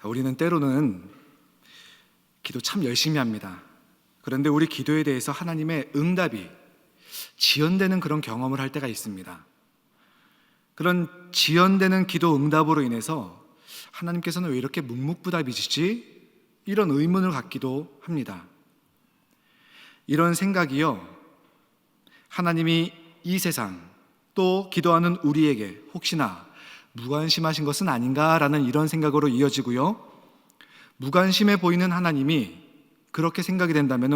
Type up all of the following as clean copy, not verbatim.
우리는 때로는 기도 참 열심히 합니다. 그런데 우리 기도에 대해서 하나님의 응답이 지연되는 그런 경험을 할 때가 있습니다. 그런 지연되는 기도 응답으로 인해서 하나님께서는 왜 이렇게 묵묵부답이시지? 이런 의문을 갖기도 합니다. 이런 생각이요, 하나님이 이 세상 또 기도하는 우리에게 혹시나 무관심하신 것은 아닌가라는 이런 생각으로 이어지고요, 무관심해 보이는 하나님이 그렇게 생각이 된다면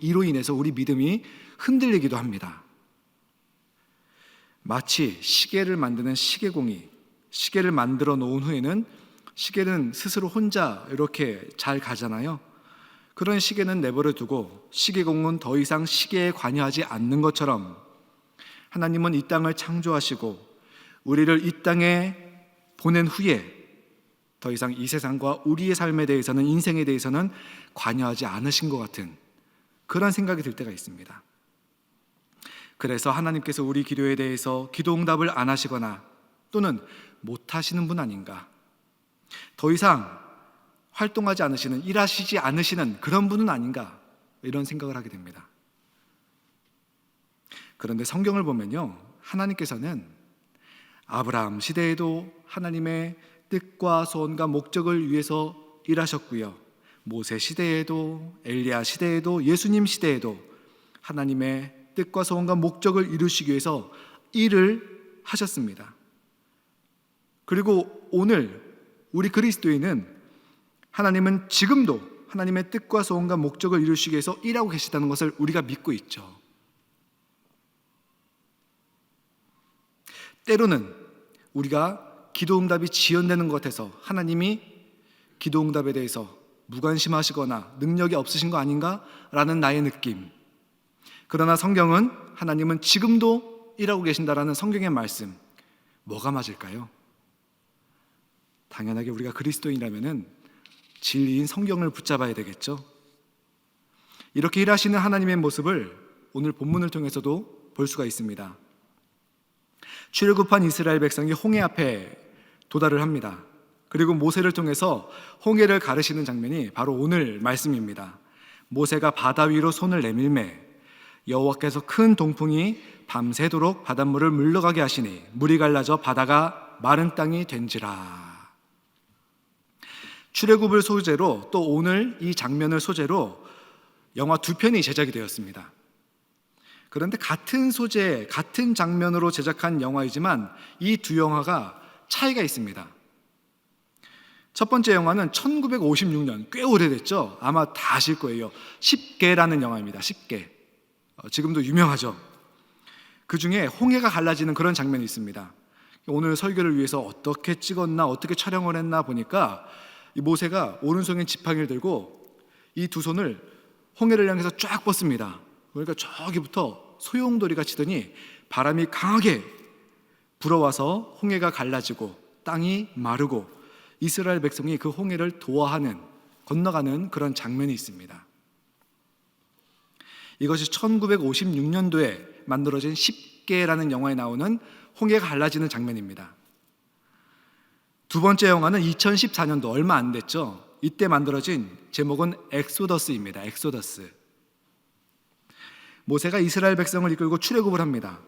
이로 인해서 우리 믿음이 흔들리기도 합니다. 마치 시계를 만드는 시계공이 시계를 만들어 놓은 후에는 시계는 스스로 혼자 이렇게 잘 가잖아요. 그런 시계는 내버려 두고 시계공은 더 이상 시계에 관여하지 않는 것처럼 하나님은 이 땅을 창조하시고 우리를 이 땅에 보낸 후에 더 이상 이 세상과 우리의 삶에 대해서는, 인생에 대해서는 관여하지 않으신 것 같은 그런 생각이 들 때가 있습니다. 그래서 하나님께서 우리 기도에 대해서 기도 응답을 안 하시거나 또는 못 하시는 분 아닌가, 더 이상 활동하지 않으시는, 일하시지 않으시는 그런 분은 아닌가, 이런 생각을 하게 됩니다. 그런데 성경을 보면요, 하나님께서는 아브라함 시대에도 하나님의 뜻과 소원과 목적을 위해서 일하셨고요, 모세 시대에도, 엘리야 시대에도, 예수님 시대에도 하나님의 뜻과 소원과 목적을 이루시기 위해서 일을 하셨습니다. 그리고 오늘 우리 그리스도인은 하나님은 지금도 하나님의 뜻과 소원과 목적을 이루시기 위해서 일하고 계시다는 것을 우리가 믿고 있죠. 때로는 우리가 기도응답이 지연되는 것 같아서 하나님이 기도응답에 대해서 무관심하시거나 능력이 없으신 거 아닌가? 라는 나의 느낌. 그러나 성경은 하나님은 지금도 일하고 계신다라는 성경의 말씀, 뭐가 맞을까요? 당연하게 우리가 그리스도인이라면 진리인 성경을 붙잡아야 되겠죠. 이렇게 일하시는 하나님의 모습을 오늘 본문을 통해서도 볼 수가 있습니다. 출애굽한 이스라엘 백성이 홍해 앞에 도달을 합니다. 그리고 모세를 통해서 홍해를 가르시는 장면이 바로 오늘 말씀입니다. 모세가 바다 위로 손을 내밀매 여호와께서 큰 동풍이 밤새도록 바닷물을 물러가게 하시니 물이 갈라져 바다가 마른 땅이 된지라. 출애굽을 소재로 또 오늘 이 장면을 소재로 영화 2편이 제작이 되었습니다. 그런데 같은 소재, 같은 장면으로 제작한 영화이지만 이 두 영화가 차이가 있습니다. 첫 번째 영화는 1956년, 꽤 오래됐죠. 아마 다 아실 거예요. 10개라는 영화입니다. 10개. 지금도 유명하죠. 그 중에 홍해가 갈라지는 그런 장면이 있습니다. 오늘 설교를 위해서 어떻게 찍었나, 어떻게 촬영을 했나 보니까 이 모세가 오른손에 지팡이를 들고 이 두 손을 홍해를 향해서 쫙 뻗습니다. 그러니까 저기부터 소용돌이가 치더니 바람이 강하게 불어와서 홍해가 갈라지고 땅이 마르고 이스라엘 백성이 그 홍해를 도하하는, 건너가는 그런 장면이 있습니다. 이것이 1956년도에 만들어진 10개라는 영화에 나오는 홍해가 갈라지는 장면입니다. 두 번째 영화는 2014년도, 얼마 안 됐죠. 이때 만들어진 제목은 엑소더스입니다. 엑소더스. 모세가 이스라엘 백성을 이끌고 출애굽을 합니다.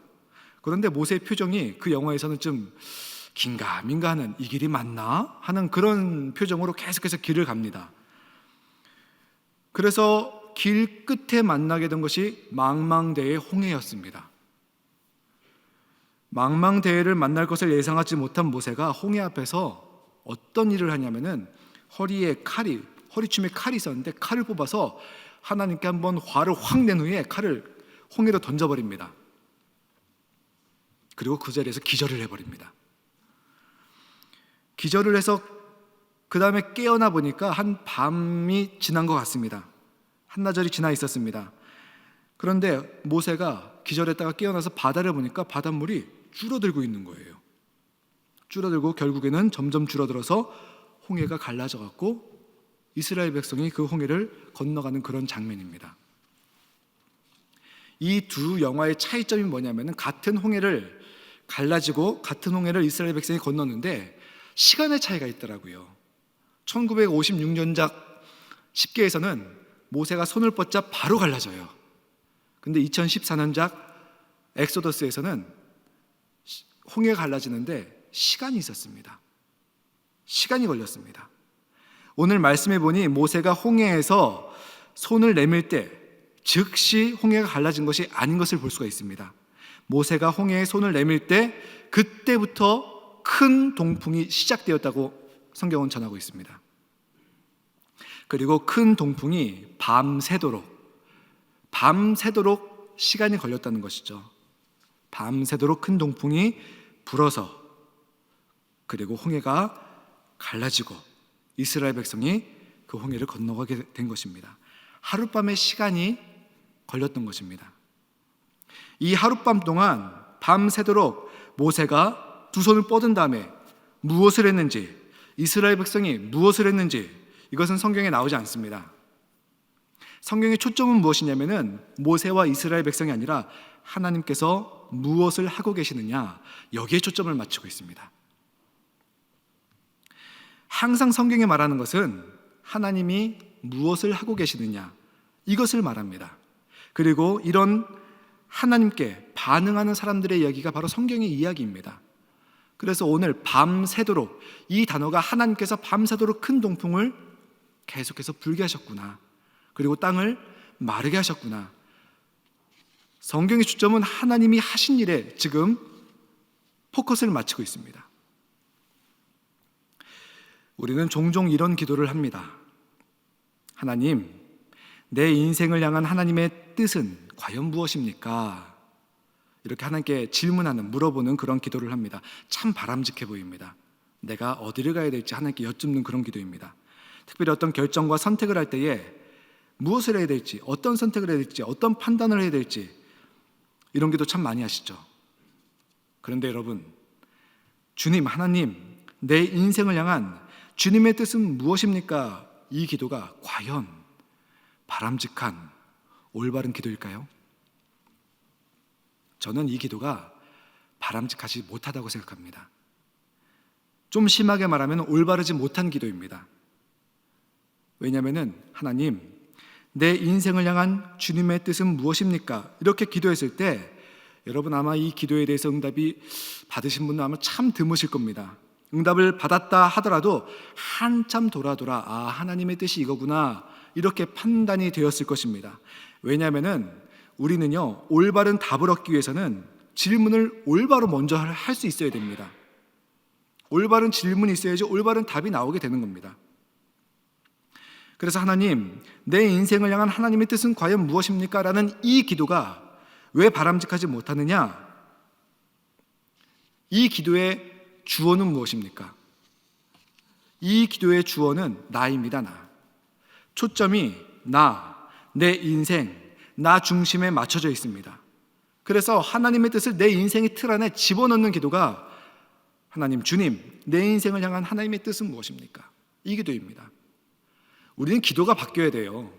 그런데 모세의 표정이 그 영화에서는 좀 긴가민가 하는, 이 길이 맞나? 하는 그런 표정으로 계속해서 길을 갑니다. 그래서 길 끝에 만나게 된 것이 망망대해의 홍해였습니다. 망망대해를 만날 것을 예상하지 못한 모세가 홍해 앞에서 어떤 일을 하냐면은 허리춤에 칼이 있었는데 칼을 뽑아서 하나님께 한번 화를 확 낸 후에 칼을 홍해로 던져버립니다. 그리고 그 자리에서 기절을 해버립니다. 기절을 해서 그 다음에 깨어나 보니까 한 밤이 지난 것 같습니다. 한나절이 지나 있었습니다. 그런데 모세가 기절했다가 깨어나서 바다를 보니까 바닷물이 줄어들고 있는 거예요. 줄어들고 결국에는 점점 줄어들어서 홍해가 갈라져 갖고 이스라엘 백성이 그 홍해를 건너가는 그런 장면입니다. 이 두 영화의 차이점이 뭐냐면 같은 홍해를 갈라지고 같은 홍해를 이스라엘 백성이 건넜는데 시간의 차이가 있더라고요. 1956년작 10계에서는 모세가 손을 뻗자 바로 갈라져요. 근데 2014년작 엑소더스에서는 홍해가 갈라지는데 시간이 있었습니다. 시간이 걸렸습니다. 오늘 말씀해 보니 모세가 홍해에서 손을 내밀 때 즉시 홍해가 갈라진 것이 아닌 것을 볼 수가 있습니다. 모세가 홍해에 손을 내밀 때 그때부터 큰 동풍이 시작되었다고 성경은 전하고 있습니다. 그리고 큰 동풍이 밤새도록 시간이 걸렸다는 것이죠. 밤새도록 큰 동풍이 불어서 그리고 홍해가 갈라지고 이스라엘 백성이 그 홍해를 건너가게 된 것입니다. 하룻밤의 시간이 걸렸던 것입니다. 이 하룻밤 동안 밤새도록 모세가 두 손을 뻗은 다음에 무엇을 했는지, 이스라엘 백성이 무엇을 했는지 이것은 성경에 나오지 않습니다. 성경의 초점은 무엇이냐면은 모세와 이스라엘 백성이 아니라 하나님께서 무엇을 하고 계시느냐, 여기에 초점을 맞추고 있습니다. 항상 성경에 말하는 것은 하나님이 무엇을 하고 계시느냐, 이것을 말합니다. 그리고 이런 하나님께 반응하는 사람들의 이야기가 바로 성경의 이야기입니다. 그래서 오늘 밤새도록, 이 단어가 하나님께서 밤새도록 큰 동풍을 계속해서 불게 하셨구나, 그리고 땅을 마르게 하셨구나. 성경의 초점은 하나님이 하신 일에 지금 포커스를 맞추고 있습니다. 우리는 종종 이런 기도를 합니다. 하나님, 내 인생을 향한 하나님의 뜻은 과연 무엇입니까? 이렇게 하나님께 질문하는, 물어보는 그런 기도를 합니다. 참 바람직해 보입니다. 내가 어디를 가야 될지 하나님께 여쭙는 그런 기도입니다. 특별히 어떤 결정과 선택을 할 때에 무엇을 해야 될지, 어떤 선택을 해야 될지, 어떤 판단을 해야 될지, 이런 기도 참 많이 하시죠. 그런데 여러분, 주님, 하나님, 내 인생을 향한 주님의 뜻은 무엇입니까? 이 기도가 과연 바람직한 올바른 기도일까요? 저는 이 기도가 바람직하지 못하다고 생각합니다. 좀 심하게 말하면 올바르지 못한 기도입니다. 왜냐하면 하나님, 내 인생을 향한 주님의 뜻은 무엇입니까? 이렇게 기도했을 때 여러분 아마 이 기도에 대해서 응답이 받으신 분은 아마 참 드무실 겁니다. 응답을 받았다 하더라도 한참 돌아 하나님의 뜻이 이거구나, 이렇게 판단이 되었을 것입니다. 왜냐하면 우리는요, 올바른 답을 얻기 위해서는 질문을 올바로 먼저 할 수 있어야 됩니다. 올바른 질문이 있어야지 올바른 답이 나오게 되는 겁니다. 그래서 하나님, 내 인생을 향한 하나님의 뜻은 과연 무엇입니까? 라는 이 기도가 왜 바람직하지 못하느냐? 이 기도의 주어는 무엇입니까? 이 기도의 주어는 나입니다. 나. 초점이 나, 내 인생, 나 중심에 맞춰져 있습니다. 그래서 하나님의 뜻을 내 인생의 틀 안에 집어넣는 기도가 하나님, 주님, 내 인생을 향한 하나님의 뜻은 무엇입니까? 이 기도입니다. 우리는 기도가 바뀌어야 돼요.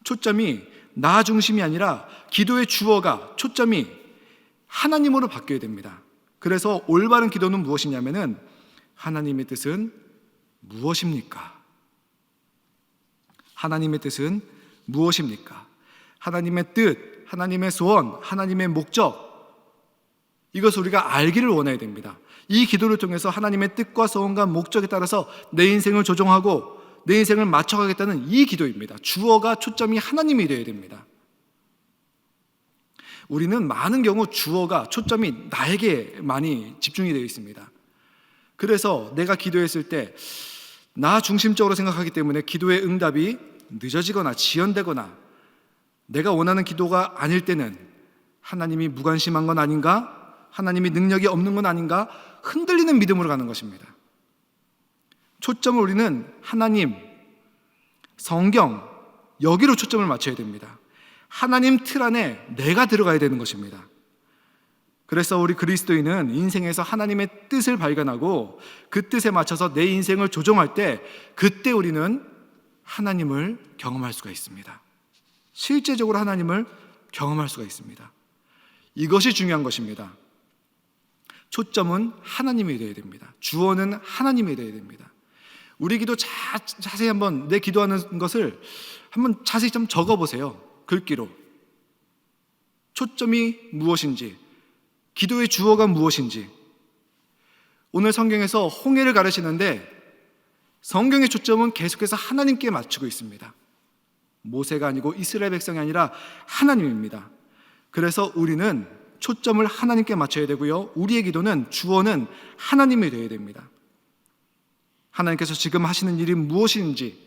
초점이 나 중심이 아니라 기도의 주어가, 초점이 하나님으로 바뀌어야 됩니다. 그래서 올바른 기도는 무엇이냐면은 하나님의 뜻은 무엇입니까? 하나님의 뜻은 무엇입니까? 하나님의 뜻, 하나님의 소원, 하나님의 목적, 이것을 우리가 알기를 원해야 됩니다. 이 기도를 통해서 하나님의 뜻과 소원과 목적에 따라서 내 인생을 조정하고 내 인생을 맞춰가겠다는 이 기도입니다. 주어가, 초점이 하나님이 되어야 됩니다. 우리는 많은 경우 주어가, 초점이 나에게 많이 집중이 되어 있습니다. 그래서 내가 기도했을 때 나 중심적으로 생각하기 때문에 기도의 응답이 늦어지거나 지연되거나, 내가 원하는 기도가 아닐 때는 하나님이 무관심한 건 아닌가? 하나님이 능력이 없는 건 아닌가? 흔들리는 믿음으로 가는 것입니다. 초점을 우리는 하나님, 성경, 여기로 초점을 맞춰야 됩니다. 하나님 틀 안에 내가 들어가야 되는 것입니다. 그래서 우리 그리스도인은 인생에서 하나님의 뜻을 발견하고 그 뜻에 맞춰서 내 인생을 조정할 때, 그때 우리는 하나님을 경험할 수가 있습니다. 실제적으로 하나님을 경험할 수가 있습니다. 이것이 중요한 것입니다. 초점은 하나님이 되어야 됩니다. 주어는 하나님이 되어야 됩니다. 우리 기도 자세히 한번 내 기도하는 것을 한번 자세히 좀 적어보세요. 글귀로. 초점이 무엇인지, 기도의 주어가 무엇인지. 오늘 성경에서 홍해를 가르치는데 성경의 초점은 계속해서 하나님께 맞추고 있습니다. 모세가 아니고 이스라엘 백성이 아니라 하나님입니다. 그래서 우리는 초점을 하나님께 맞춰야 되고요, 우리의 기도는 주어는 하나님이 되어야 됩니다. 하나님께서 지금 하시는 일이 무엇인지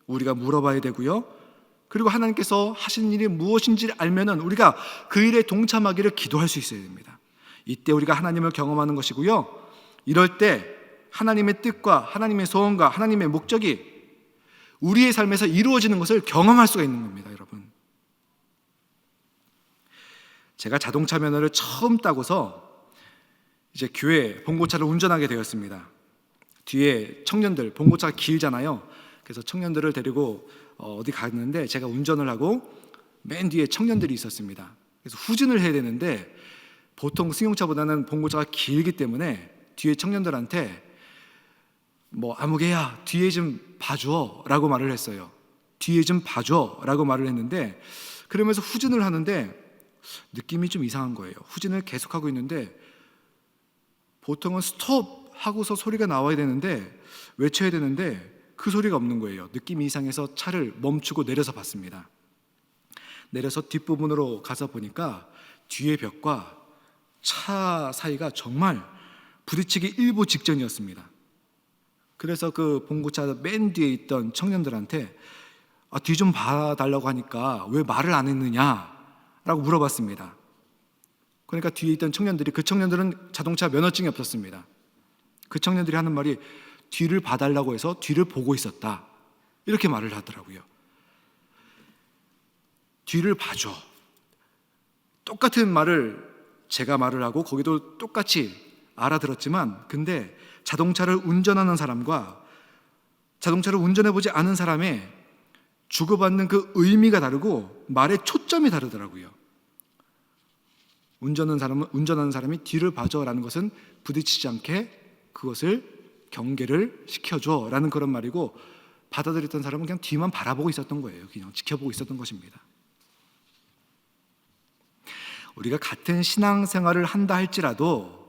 우리가 물어봐야 되고요, 그리고 하나님께서 하시는 일이 무엇인지를 알면은 우리가 그 일에 동참하기를 기도할 수 있어야 됩니다. 이때 우리가 하나님을 경험하는 것이고요, 이럴 때 하나님의 뜻과 하나님의 소원과 하나님의 목적이 우리의 삶에서 이루어지는 것을 경험할 수가 있는 겁니다. 여러분, 제가 자동차 면허를 처음 따고서 이제 교회 봉고차를 운전하게 되었습니다. 뒤에 청년들, 봉고차가 길잖아요. 그래서 청년들을 데리고 어디 갔는데 제가 운전을 하고 맨 뒤에 청년들이 있었습니다. 그래서 후진을 해야 되는데 보통 승용차보다는 봉고차가 길기 때문에 뒤에 청년들한테 아무개야 뒤에 좀 봐줘 라고 말을 했어요. 뒤에 좀 봐줘 라고 말을 했는데, 그러면서 후진을 하는데 느낌이 좀 이상한 거예요. 후진을 계속하고 있는데 보통은 스톱 하고서 소리가 나와야 되는데, 외쳐야 되는데 그 소리가 없는 거예요. 느낌이 이상해서 차를 멈추고 내려서 봤습니다. 내려서 뒷부분으로 가서 보니까 뒤에 벽과 차 사이가 정말 부딪히기 일보 직전이었습니다. 그래서 그 봉고차 맨 뒤에 있던 청년들한테 뒤 좀 봐달라고 하니까 왜 말을 안 했느냐 라고 물어봤습니다. 그러니까 뒤에 있던 청년들이, 그 청년들은 자동차 면허증이 없었습니다. 그 청년들이 하는 말이 뒤를 봐달라고 해서 뒤를 보고 있었다, 이렇게 말을 하더라고요. 뒤를 봐줘. 똑같은 말을 제가 말을 하고 거기도 똑같이 알아들었지만, 근데 자동차를 운전하는 사람과 자동차를 운전해보지 않은 사람의 주고받는 그 의미가 다르고 말의 초점이 다르더라고요. 운전하는 사람이 뒤를 봐줘라는 것은 부딪히지 않게 그것을 경계를 시켜줘라는 그런 말이고, 받아들였던 사람은 그냥 뒤만 바라보고 있었던 거예요. 그냥 지켜보고 있었던 것입니다. 우리가 같은 신앙생활을 한다 할지라도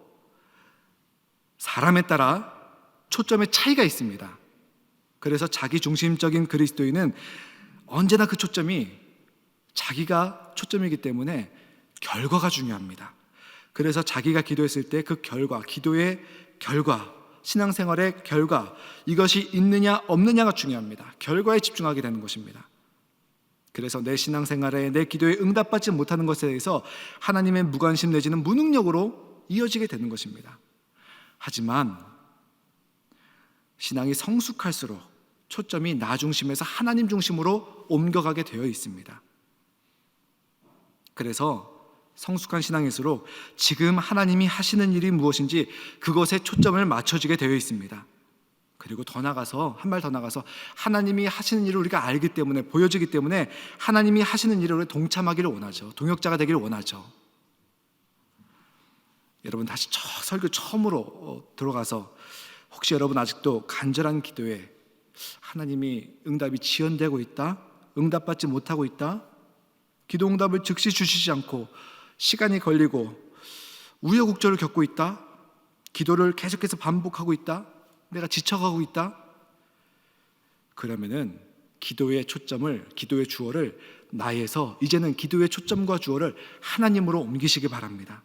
사람에 따라 초점의 차이가 있습니다. 그래서 자기중심적인 그리스도인은 언제나 그 초점이 자기가 초점이기 때문에 결과가 중요합니다. 그래서 자기가 기도했을 때 그 결과, 기도의 결과, 신앙생활의 결과, 이것이 있느냐 없느냐가 중요합니다. 결과에 집중하게 되는 것입니다. 그래서 내 신앙생활에, 내 기도에 응답받지 못하는 것에 대해서 하나님의 무관심 내지는 무능력으로 이어지게 되는 것입니다. 하지만 신앙이 성숙할수록 초점이 나 중심에서 하나님 중심으로 옮겨가게 되어 있습니다. 그래서 성숙한 신앙일수록 지금 하나님이 하시는 일이 무엇인지 그것에 초점을 맞춰지게 되어 있습니다. 그리고 더 나가서, 한 발 더 나가서 하나님이 하시는 일을 우리가 알기 때문에, 보여지기 때문에 하나님이 하시는 일을 우리가 동참하기를 원하죠. 동역자가 되기를 원하죠. 여러분, 다시 설교 처음으로 들어가서 혹시 여러분 아직도 간절한 기도에 하나님이 응답이 지연되고 있다, 응답받지 못하고 있다, 기도 응답을 즉시 주시지 않고 시간이 걸리고 우여곡절을 겪고 있다, 기도를 계속해서 반복하고 있다, 내가 지쳐가고 있다, 그러면은 기도의 초점을, 기도의 주어를 나에서 이제는 기도의 초점과 주어를 하나님으로 옮기시기 바랍니다.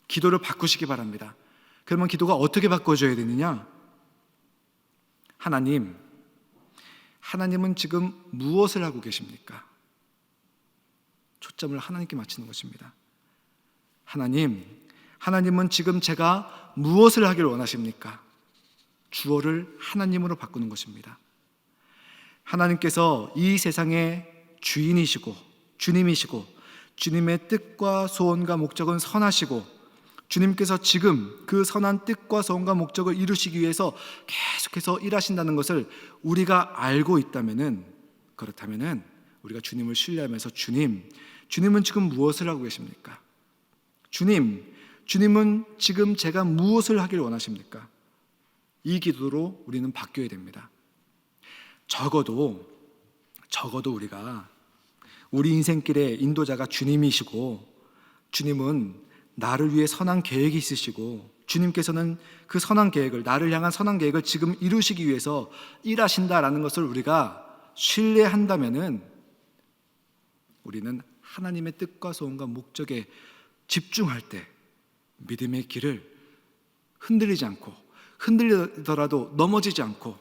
기도를 바꾸시기 바랍니다. 그러면 기도가 어떻게 바꿔져야 되느냐? 하나님은 지금 무엇을 하고 계십니까? 초점을 하나님께 맞추는 것입니다. 하나님은 지금 제가 무엇을 하길 원하십니까? 주어를 하나님으로 바꾸는 것입니다. 하나님께서 이 세상의 주인이시고 주님이시고, 주님의 뜻과 소원과 목적은 선하시고, 주님께서 지금 그 선한 뜻과 소원과 목적을 이루시기 위해서 계속해서 일하신다는 것을 우리가 알고 있다면은, 그렇다면은 우리가 주님을 신뢰하면서 주님은 지금 무엇을 하고 계십니까? 주님은 지금 제가 무엇을 하길 원하십니까? 이 기도로 우리는 바뀌어야 됩니다. 적어도 우리가 우리 인생길의 인도자가 주님이시고, 주님은 나를 위해 선한 계획이 있으시고, 주님께서는 그 선한 계획을, 나를 향한 선한 계획을 지금 이루시기 위해서 일하신다라는 것을 우리가 신뢰한다면은 우리는 하나님의 뜻과 소원과 목적에 집중할 때 믿음의 길을 흔들리지 않고, 흔들리더라도 넘어지지 않고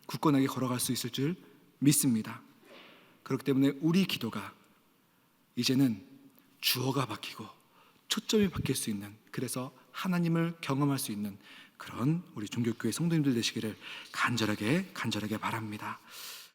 굳건하게 걸어갈 수 있을 줄 믿습니다. 그렇기 때문에 우리 기도가 이제는 주어가 바뀌고 초점이 바뀔 수 있는, 그래서 하나님을 경험할 수 있는 그런 우리 종교교회 성도님들 되시기를 간절하게 바랍니다.